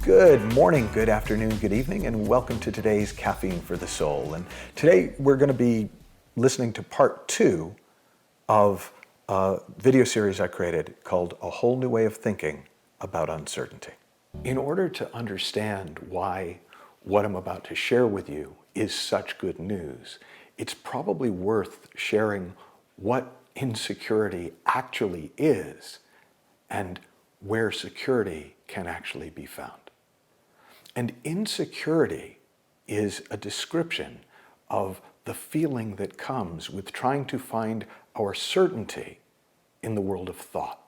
Good morning, good afternoon, good evening, and welcome to today's Caffeine for the Soul. And today we're going to be listening to part 2 of a video series I created called A Whole New Way of Thinking About Uncertainty. In order to understand why what I'm about to share with you is such good news, it's probably worth sharing what insecurity actually is and where security can actually be found. And insecurity is a description of the feeling that comes with trying to find our certainty in the world of thought.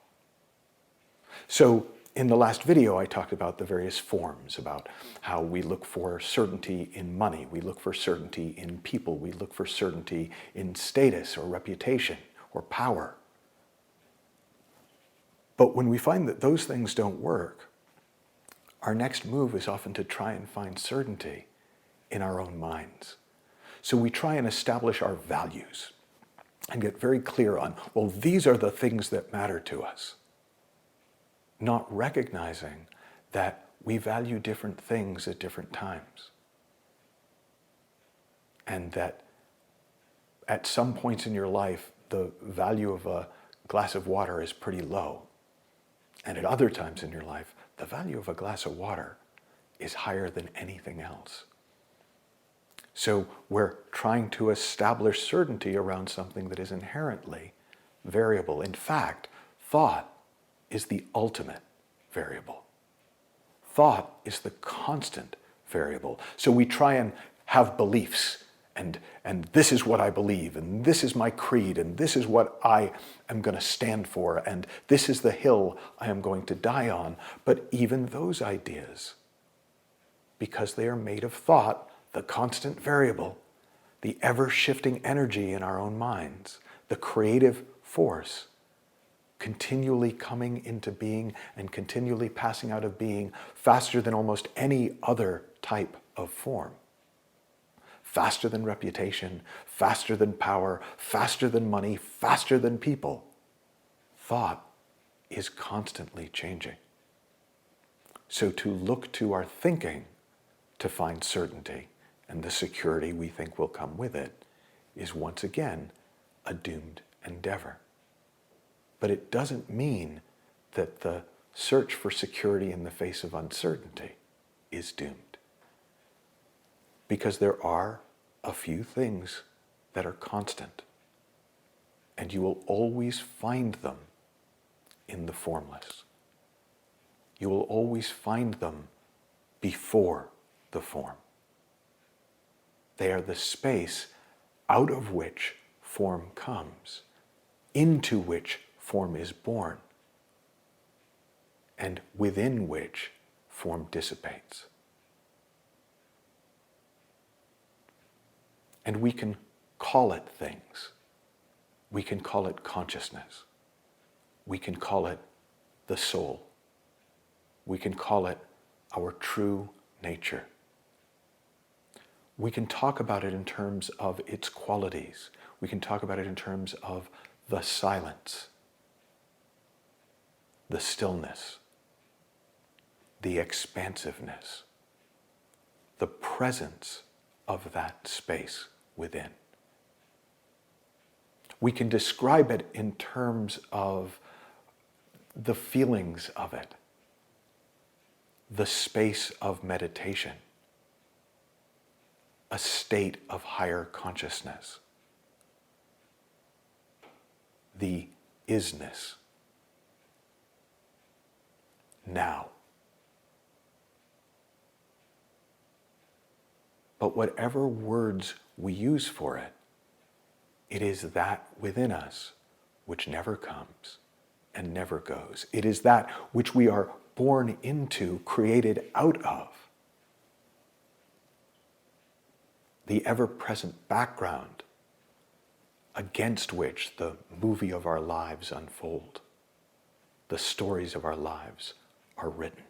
So in the last video, I talked about the various forms, about how we look for certainty in money, we look for certainty in people, we look for certainty in status or reputation or power. But when we find that those things don't work, our next move is often to try and find certainty in our own minds. So we try and establish our values and get very clear on, well, these are the things that matter to us. Not recognizing that we value different things at different times. And that at some points in your life, the value of a glass of water is pretty low. And at other times in your life, the value of a glass of water is higher than anything else. So we're trying to establish certainty around something that is inherently variable. In fact, thought is the ultimate variable. Thought is the constant variable. So we try and have beliefs, and this is what I believe, and this is my creed, and this is what I am going to stand for, and this is the hill I am going to die on. But even those ideas, because they are made of thought, the constant variable, the ever-shifting energy in our own minds, the creative force, continually coming into being and continually passing out of being faster than almost any other type of form. Faster than reputation, faster than power, faster than money, faster than people. Thought is constantly changing. So to look to our thinking to find certainty and the security we think will come with it is once again a doomed endeavor. But it doesn't mean that the search for security in the face of uncertainty is doomed. Because there are a few things that are constant, and you will always find them in the formless. You will always find them before the form. They are the space out of which form comes, into which form is born, and within which form dissipates. And we can call it things. We can call it consciousness. We can call it the soul. We can call it our true nature. We can talk about it in terms of its qualities. We can talk about it in terms of the silence, the stillness, the expansiveness, the presence of that space within. We can describe it in terms of the feelings of it, the space of meditation, a state of higher consciousness, the isness, now. But whatever words we use for it, it is that within us which never comes and never goes. It is that which we are born into, created out of. The ever-present background against which the movie of our lives unfold, the stories of our lives are written.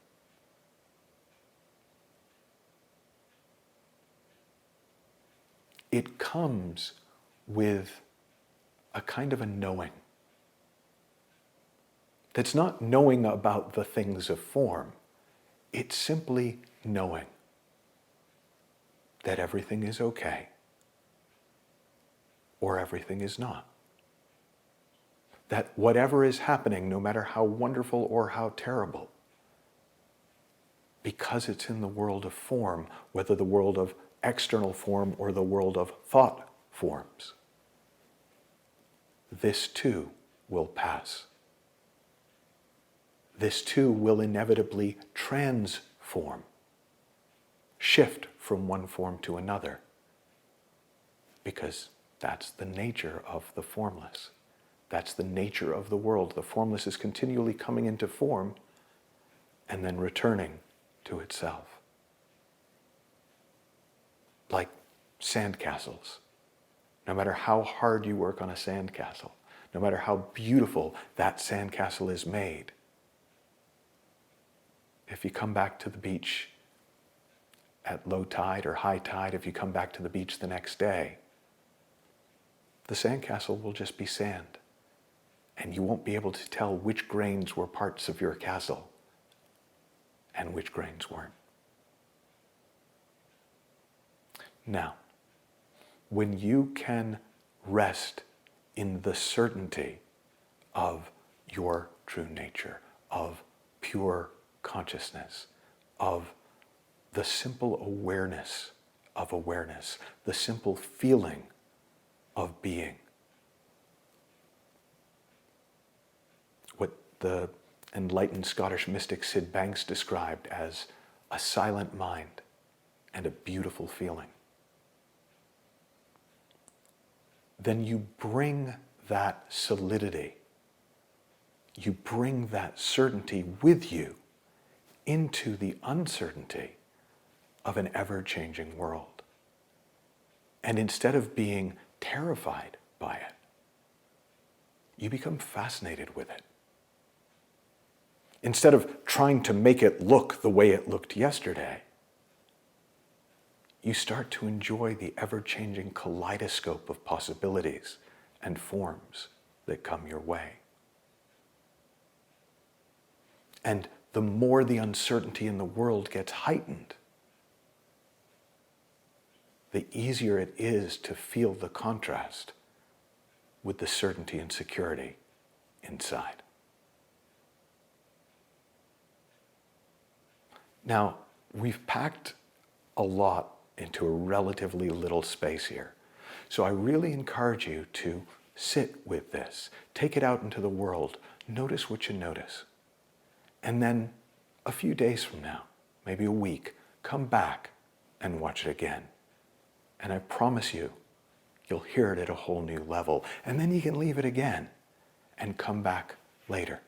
It comes with a kind of a knowing, that's not knowing about the things of form. It's simply knowing that everything is okay or everything is not. That whatever is happening, no matter how wonderful or how terrible, because it's in the world of form, whether the world of external form or the world of thought forms, this too will pass. This too will inevitably transform, shift from one form to another, because that's the nature of the formless. That's the nature of the world. The formless is continually coming into form and then returning to itself. Like sandcastles. No matter how hard you work on a sandcastle, no matter how beautiful that sandcastle is made, if you come back to the beach at low tide or high tide, if you come back to the beach the next day, the sandcastle will just be sand. And you won't be able to tell which grains were parts of your castle and which grains weren't. Now, when you can rest in the certainty of your true nature, of pure consciousness, of the simple awareness of awareness, the simple feeling of being, what the enlightened Scottish mystic Sid Banks described as a silent mind and a beautiful feeling, then you bring that solidity, you bring that certainty with you into the uncertainty of an ever-changing world. And instead of being terrified by it, you become fascinated with it. Instead of trying to make it look the way it looked yesterday, you start to enjoy the ever-changing kaleidoscope of possibilities and forms that come your way. And the more the uncertainty in the world gets heightened, the easier it is to feel the contrast with the certainty and security inside. Now, we've packed a lot into a relatively little space here. So I really encourage you to sit with this, take it out into the world, notice what you notice. And then a few days from now, maybe a week, come back and watch it again. And I promise you, you'll hear it at a whole new level. And then you can leave it again and come back later.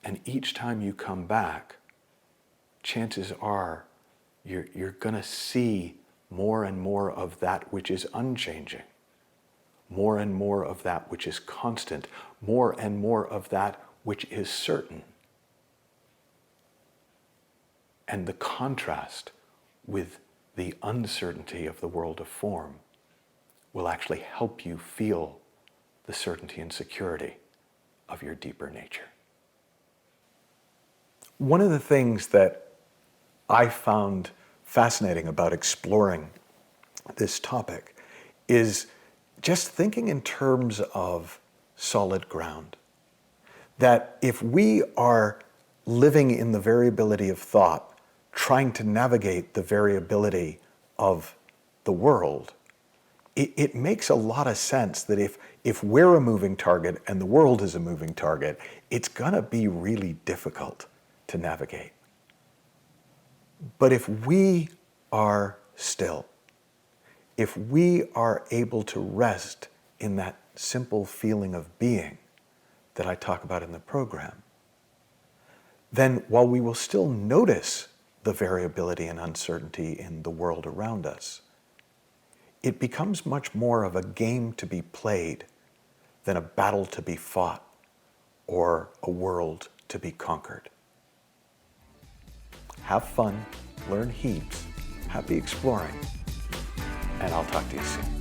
And each time you come back, chances are you're going to see more and more of that which is unchanging, more and more of that which is constant, more and more of that which is certain. And the contrast with the uncertainty of the world of form will actually help you feel the certainty and security of your deeper nature. One of the things that I found fascinating about exploring this topic is just thinking in terms of solid ground. That if we are living in the variability of thought, trying to navigate the variability of the world, it makes a lot of sense that if we're a moving target and the world is a moving target, it's gonna be really difficult to navigate. But if we are still, if we are able to rest in that simple feeling of being that I talk about in the program, then while we will still notice the variability and uncertainty in the world around us, it becomes much more of a game to be played than a battle to be fought or a world to be conquered. Have fun, learn heaps, happy exploring, and I'll talk to you soon.